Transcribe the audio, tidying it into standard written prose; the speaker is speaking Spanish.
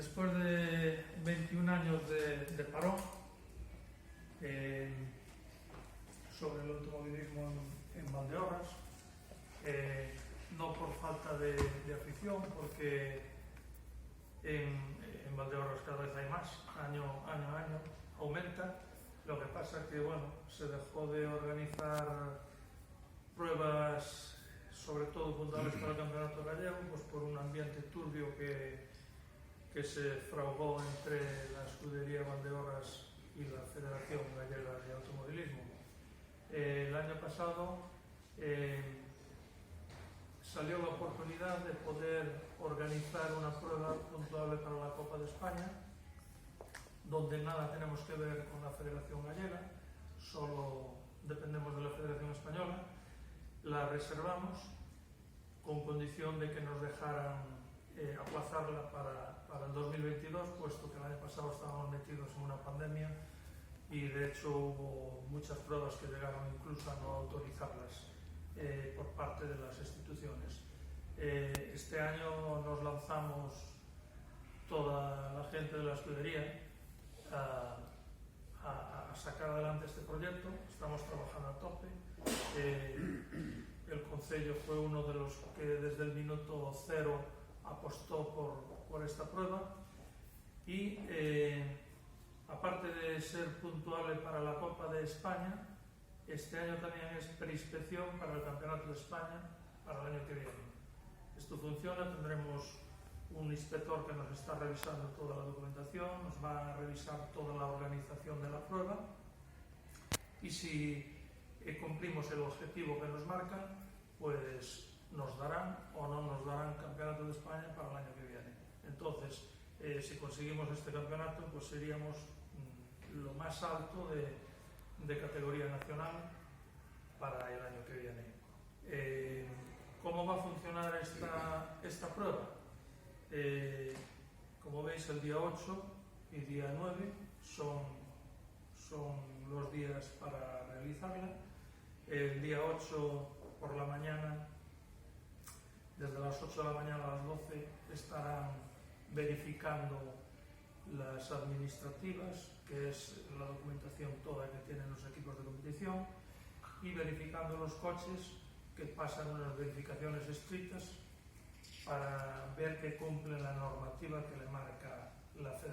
Después de 21 años de parón sobre el automovilismo en Valdeorras, no por falta de afición, porque en Valdeorras cada vez hay más, año a año aumenta. Lo que pasa es que se dejó de organizar pruebas, sobre todo puntuales para el campeonato gallego, pues por un ambiente turbio que se fraguó entre la escudería Valdeorras y la Federación Gallega de Automovilismo. El año pasado salió la oportunidad de poder organizar una prueba puntuable para la Copa de España, donde nada tenemos que ver con la Federación Gallega, solo dependemos de la Federación Española. La reservamos con condición de que nos dejaran aplazarla para el 2022, puesto que el año pasado estábamos metidos en una pandemia y de hecho hubo muchas pruebas que llegaron incluso a no autorizarlas por parte de las instituciones. Este año nos lanzamos toda la gente de la escudería a sacar adelante este proyecto. Estamos trabajando a tope. El Concello fue uno de los que desde el minuto cero apostó por esta prueba y aparte de ser puntuable para la Copa de España, este año también es preinspección para el Campeonato de España para el año que viene. Esto funciona, tendremos un inspector que nos está revisando toda la documentación, nos va a revisar toda la organización de la prueba y si cumplimos el objetivo que nos marca, pues nos darán o no nos darán Campeonato de España para el año que viene. Entonces, si conseguimos este campeonato, pues seríamos lo más alto de categoría nacional para el año que viene. ¿Cómo va a funcionar esta prueba? Como veis, el día 8 y día 9 son los días para realizarla. El día 8 por la mañana, desde las 8 de la mañana a las 12, estarán verificando las administrativas, que es la documentación toda que tienen los equipos de competición, y verificando los coches, que pasan unas verificaciones estrictas para ver que cumplen la normativa que le marca la Federación.